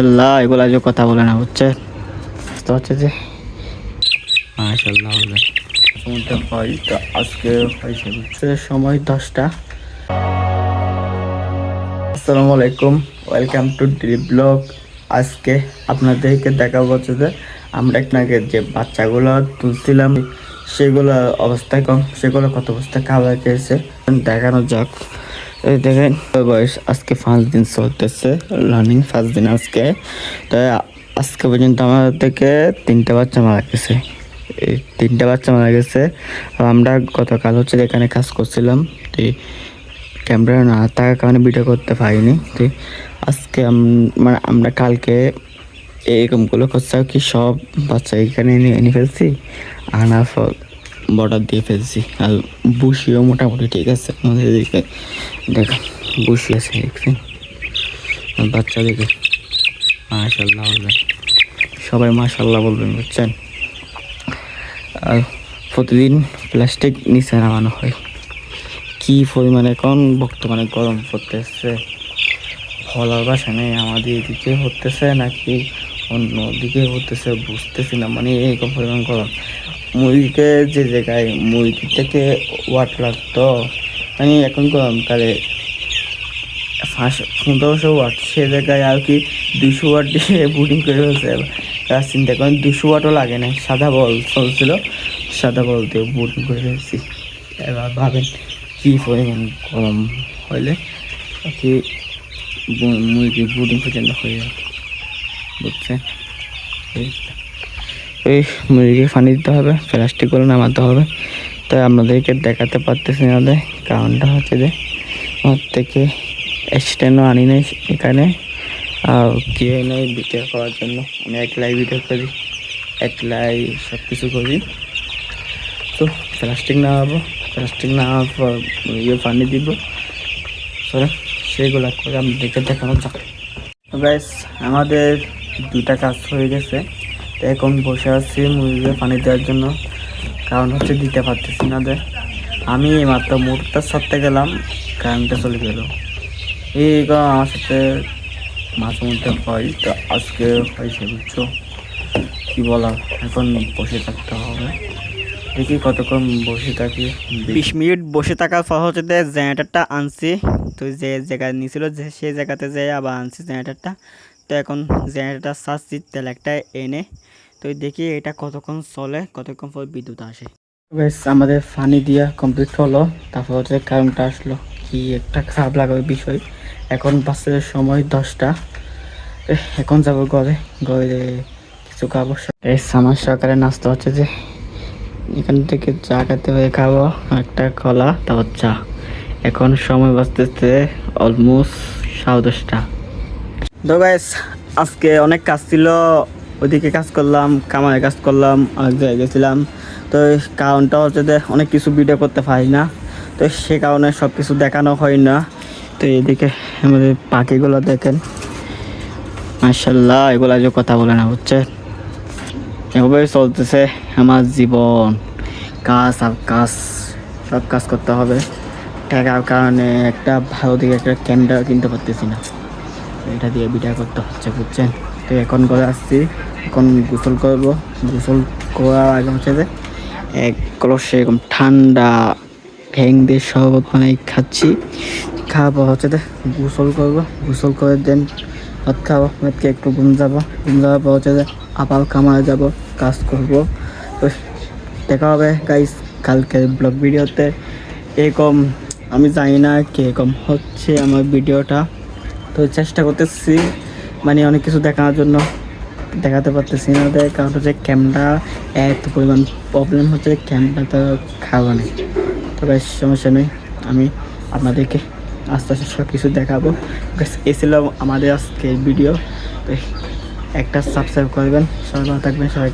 আল্লাহ এগুলা যে কথা বলে না হচ্ছে তো হচ্ছে যে মাশাআল্লাহ বলে সময়টা হয় তো আজকে হয়েছে হচ্ছে সময় 10টা। আসসালামু আলাইকুম, ওয়েলকাম টু ডেইলি ব্লগ। আজকে আপনাদেরকে দেখাবো হচ্ছে যে আমরা আপনাকে যে বাচ্চাগুলো তুলছিলাম সেগুলো অবস্থায় কম, সেগুলো কত বস্তা খাবার খেয়েছে দেখানো যাক। এই দেখেন বয়স আজকে 5 দিন চলতেছে, রানিং 5 দিন আজকে। তাই আজকে পর্যন্ত আমাদের থেকে 3টা বাচ্চা মারা গেছে। এই 3টা বাচ্চা মারা গেছে। আর আমরা গতকাল হচ্ছে এখানে কাজ করছিলাম, তো ক্যামেরা না থাকার কারণে ভিডিও করতে পারিনি। তো আজকে মানে আমরা কালকে এরকমগুলো করছে কি সব বাচ্চা এখানে এনে ফেলছি, আনার পর বর্ডার দিয়ে ফেলছি। আর বসিও মোটামুটি ঠিক আছে আমাদের এদিকে, দেখেন বসি আছে দেখছেন বাচ্চা দিকে। মাশাআল্লাহ বলবেন, সবাই মাশাআল্লাহ বলবেন বুঝছেন। আর প্রতিদিন প্লাস্টিক নিচে নামানো হয়। কি পরিমাণে এখন বর্তমানে গরম পড়তেছে, ফলার বাসা নেই আমাদের এদিকে হতেছে নাকি অন্য দিকে হতেছে বুঝতেছি না। মানে এরকম পরিমাণ গরম। মুরগিকে যে জায়গায় মুরগি থেকে ওয়াট লাগতো, মানে এখন গরমকালে 1500 ওয়াট, সে জায়গায় আর কি 200 ওয়াট দিয়ে বুটিং করে ফেলছে। তার চিন্তা করেন 200 ওয়াটও লাগে না, সাদা বল চলছিল, সাদা বল দিয়ে বুটিং করে ফেলছি। এবার ভাবেন কী পরিমাণ গরম হইলে কি মুরগি বুটিং পর্যন্ত হয়ে যাবে বুঝছেন। এই মুরগিকে পানি দিতে হবে, প্লাস্টিকগুলো নামাতে হবে। তাই আপনাদেরকে দেখাতে পারতেছি না, কারণটা হচ্ছে যে আমার থেকে স্ট্যান্ডও আনি নাই এখানে, আর কেউ নেই ভিডিও করার জন্য। আমি একলাই ভিডিও করি, একলাই সব কিছু করি। তো প্লাস্টিক নামাবো, প্লাস্টিক নামার পর মুরগিকে পানি দিব, সেগুলো করে আপনাদেরকে দেখানো যাক। গাইস আমাদের 2টা কাজ হয়ে গেছে, তো এখন বসে আছি মুরগিকে পানি দেওয়ার জন্য। কারণ হচ্ছে দিতে পারতেছি না। আমি মাত্র মোটরটা ছাড়তে গেলাম, কারেন্টটা চলে গেল। এই আমার সাথে মাঝে মধ্যে হয়, তো আজকে হয়েছে বুঝছো, কি বলার। এখন বসে থাকতে হবে, দেখি কতক্ষণ বসে থাকি। 20 মিনিট বসে থাকার পর হচ্ছে জেনারেটারটা আনছি। তো যে জায়গায় নিয়েছিল যে সেই জায়গাতে যাই আবার আনছি জেনারেটারটা। তো এখন জেনারেটার চাচ্ছি তেল একটা এনে, তো দেখি এটা কতক্ষণ চলে, কতক্ষণ পর বিদ্যুৎ আসে। বেশ আমাদের পানি দিয়া কমপ্লিট হলো, তারপর হচ্ছে কারেন্টটা আসলো। কি একটা খারাপ লাগার বিষয়। এখন বাসের সময় 10টা, এখন যাবো ঘরে, ঘরে কিছু খাবো। আমার সকালে নাস্তা হচ্ছে যে এখান থেকে চা খেতে হয়ে খাবো, একটা কলা, তারপর চা। এখন সময় বাঁচতেছে অলমোস্ট 10:30। তো গাইস আজকে অনেক কাজ ছিল, ওইদিকে কাজ করলাম, কামারে কাজ করলাম, অনেক জায়গায় গেছিলাম। তো কারণটা হচ্ছে যে অনেক কিছু ভিডিও করতে পারি না, তো সে কারণে সব কিছু দেখানো হয় না। তো এদিকে আমাদের পাখিগুলো দেখেন মাশাআল্লাহ, এগুলা যে কথা বলে না হচ্ছে। এভাবে চলতেছে আমার জীবন, কাজ আর কাজ, সব কাজ করতে হবে। টাকার কারণে একটা ভালো দিকে একটা ক্যামেরা কিনতে পারতেছি না, এটা দিয়ে ভিডিও করতে হচ্ছে বুঝছেন। তো এখন করে আসছি, এখন গোসল করব। গোসল করার আগে হচ্ছে যে এক কলস এরকম ঠান্ডা ঠ্যাং দিয়ে শরবত বানাই খাচ্ছি। খাওয়ার পর হচ্ছে গোসল করবো, গোসল করে দেন ভাত খাবো, ভাতকে একটু ঘুম যাবো, ঘুম যাওয়ার পর হচ্ছে যে আবার কামারে যাবো, কাজ করবো। তো দেখা হবে গাইস কালকের ব্লগ ভিডিওতে। এরকম আমি জানি না কীরকম হচ্ছে আমার ভিডিওটা, তো চেষ্টা করতেছি মানে অনেক কিছু দেখানোর জন্য, দেখাতে পারতেছি না। কারণ হচ্ছে ক্যামেরা এত পরিমাণ প্রবলেম হচ্ছে, ক্যামেরাটা খাওয়া নেই। তো বেশ সমস্যা নেই, আমি আপনাদেরকে আস্তে আস্তে সব কিছু দেখাবো। এ ছিল আমাদের আজকের ভিডিও। তো একটা সাবস্ক্রাইব করবেন, সবাই ভালো থাকবেন, সবাই।